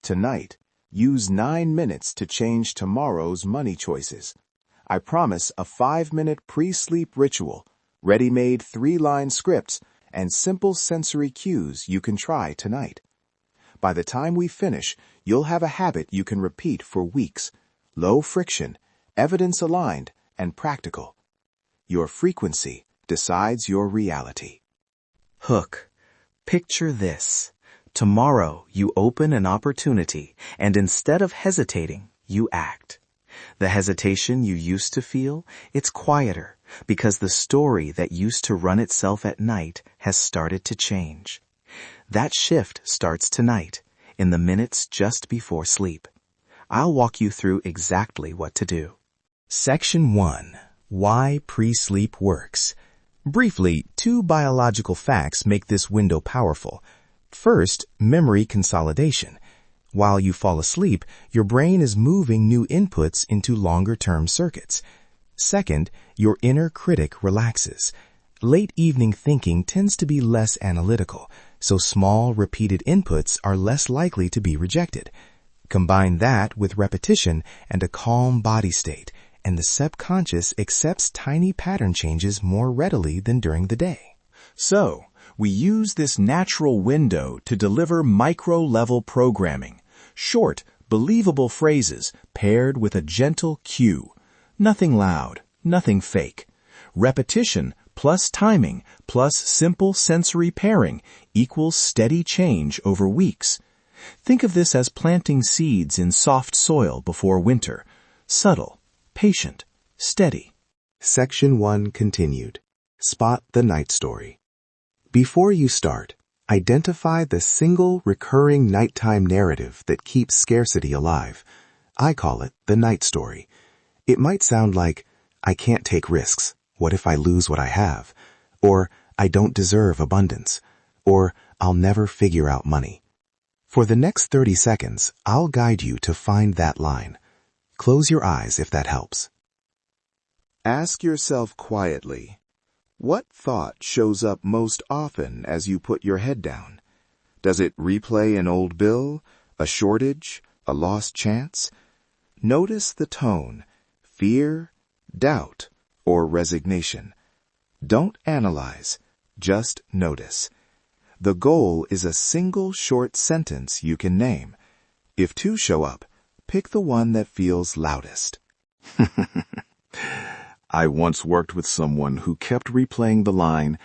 tonight. Use 9 minutes to change tomorrow's money choices. I promise a 5-minute pre-sleep ritual, ready-made 3-line scripts, and simple sensory cues you can try tonight. By the time we finish, you'll have a habit you can repeat for weeks. Low friction, evidence-aligned, and practical. Your frequency decides your reality. Hook. Picture this. Tomorrow you open an opportunity, and instead of hesitating, you act. The hesitation you used to feel, it's quieter because the story that used to run itself at night has started to change. That shift starts tonight, in the minutes just before sleep. I'll walk you through exactly what to do. Section 1. Why pre-sleep works. Briefly, 2 biological facts make this window powerful. First, memory consolidation. While you fall asleep, your brain is moving new inputs into longer-term circuits. Second, your inner critic relaxes. Late evening thinking tends to be less analytical, so small, repeated inputs are less likely to be rejected. Combine that with repetition and a calm body state, and the subconscious accepts tiny pattern changes more readily than during the day. So, we use this natural window to deliver micro-level programming. Short, believable phrases paired with a gentle cue. Nothing loud, nothing fake. Repetition plus timing plus simple sensory pairing equals steady change over weeks. Think of this as planting seeds in soft soil before winter. Subtle, patient, steady. Section 1 continued. Spot the night story. Before you start, identify the single recurring nighttime narrative that keeps scarcity alive. I call it the night story. It might sound like, I can't take risks. What if I lose what I have? Or, I don't deserve abundance. Or, I'll never figure out money. For the next 30 seconds, I'll guide you to find that line. Close your eyes if that helps. Ask yourself quietly, what thought shows up most often as you put your head down? Does it replay an old bill, a shortage, a lost chance? Notice the tone, fear, doubt, or resignation. Don't analyze, just notice. The goal is a single short sentence you can name. If 2 show up, pick the one that feels loudest. I once worked with someone who kept replaying the line,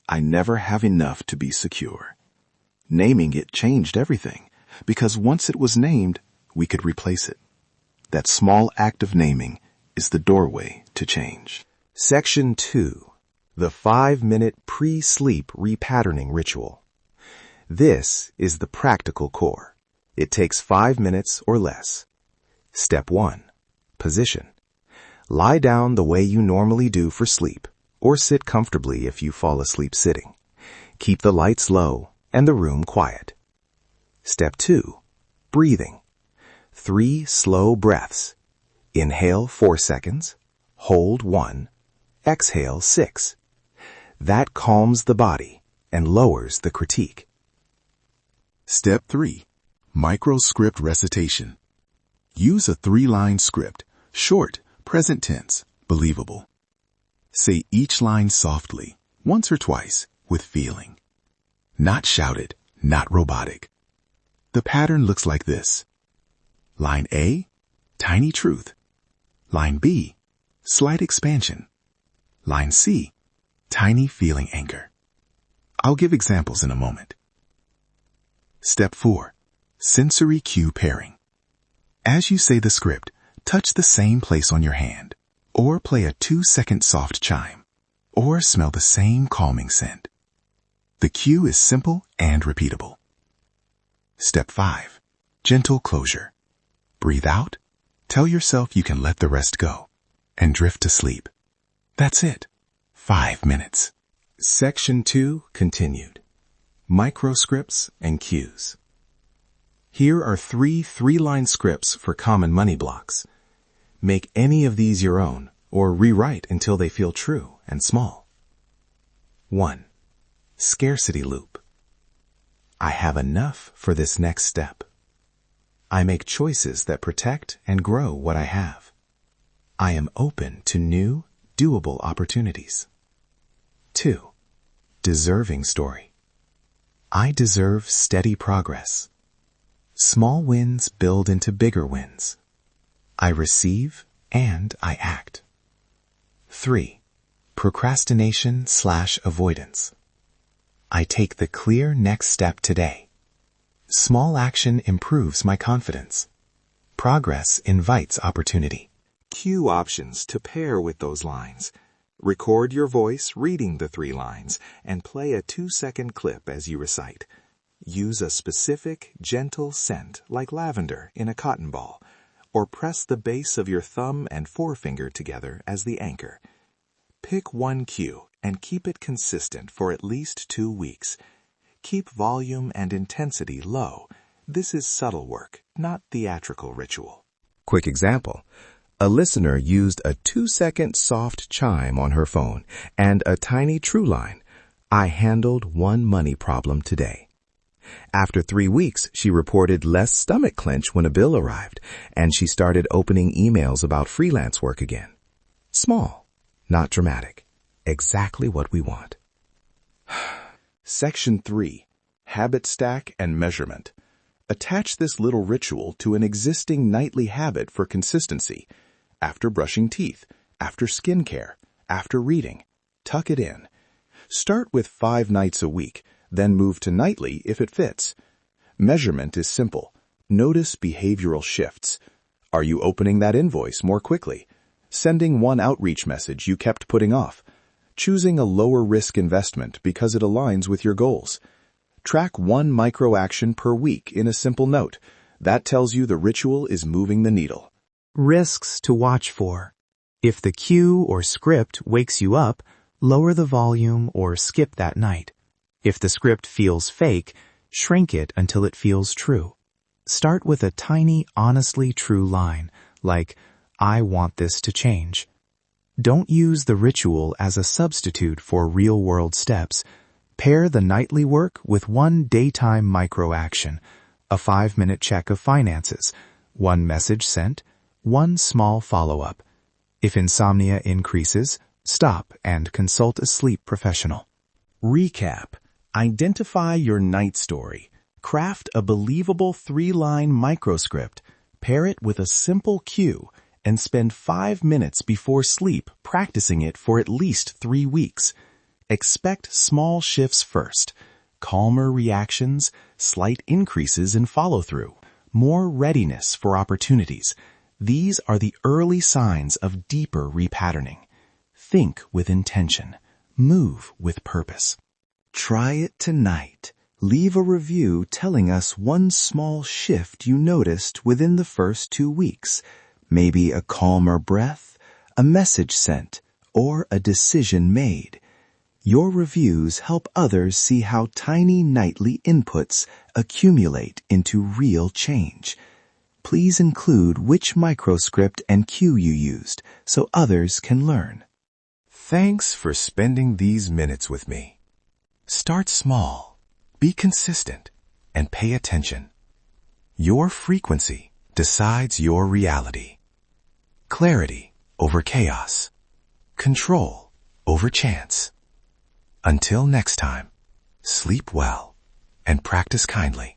I never have enough to be secure. Naming it changed everything, because once it was named, we could replace it. That small act of naming is the doorway to change. Section 2. The 5-minute pre-sleep repatterning ritual. This is the practical core. It takes 5 minutes or less. Step 1. Position. Lie down the way you normally do for sleep, or sit comfortably if you fall asleep sitting. Keep the lights low and the room quiet. Step 2. Breathing. 3 slow breaths. Inhale 4 seconds, hold 1, exhale 6. That calms the body and lowers the critique. Step 3. Microscript recitation. Use a 3-line script, short, present tense, believable. Say each line softly, once or twice, with feeling. Not shouted, not robotic. The pattern looks like this. Line A, tiny truth. Line B, slight expansion. Line C, tiny feeling anchor. I'll give examples in a moment. Step 4. Sensory cue pairing. As you say the script, touch the same place on your hand, or play a 2-second soft chime, or smell the same calming scent. The cue is simple and repeatable. Step 5. Gentle closure. Breathe out, tell yourself you can let the rest go, and drift to sleep. That's it. 5 minutes. Section 2 continued. Microscripts and cues. Here are 3 3-line scripts for common money blocks. Make any of these your own, or rewrite until they feel true and small. 1. Scarcity loop. I have enough for this next step. I make choices that protect and grow what I have. I am open to new, doable opportunities. 2. Deserving story. I deserve steady progress. Small wins build into bigger wins. I receive and I act. 3. Procrastination/avoidance. I take the clear next step today. Small action improves my confidence. Progress invites opportunity. Cue options to pair with those lines. Record your voice reading the 3 lines and play a 2-second clip as you recite. Use a specific, gentle scent like lavender in a cotton ball, or press the base of your thumb and forefinger together as the anchor. Pick one cue and keep it consistent for at least 2 weeks. Keep volume and intensity low. This is subtle work, not theatrical ritual. Quick example. A listener used a 2-second soft chime on her phone and a tiny true line. I handled one money problem today. After 3 weeks, she reported less stomach clench when a bill arrived, and she started opening emails about freelance work again. Small, not dramatic. Exactly what we want. Section 3. Habit Stack and Measurement. Attach this little ritual to an existing nightly habit for consistency. After brushing teeth, after skincare, after reading. Tuck it in. Start with 5 nights a week, then move to nightly if it fits. Measurement is simple. Notice behavioral shifts. Are you opening that invoice more quickly? Sending one outreach message you kept putting off? Choosing a lower risk investment because it aligns with your goals? Track 1 micro action per week in a simple note. That tells you the ritual is moving the needle. Risks to watch for. If the cue or script wakes you up, lower the volume or skip that night. If the script feels fake, shrink it until it feels true. Start with a tiny, honestly true line, like, I want this to change. Don't use the ritual as a substitute for real-world steps. Pair the nightly work with one daytime micro-action, a 5-minute check of finances, 1 message sent, 1 small follow-up. If insomnia increases, stop and consult a sleep professional. Recap. Identify your night story. Craft a believable 3-line microscript. Pair it with a simple cue and spend 5 minutes before sleep practicing it for at least 3 weeks. Expect small shifts first. Calmer reactions, slight increases in follow-through, more readiness for opportunities. These are the early signs of deeper repatterning. Think with intention. Move with purpose. Try it tonight. Leave a review telling us one small shift you noticed within the first 2 weeks. Maybe a calmer breath, a message sent, or a decision made. Your reviews help others see how tiny nightly inputs accumulate into real change. Please include which microscript and cue you used so others can learn. Thanks for spending these minutes with me. Start small, be consistent, and pay attention. Your frequency decides your reality. Clarity over chaos. Control over chance. Until next time, sleep well and practice kindly.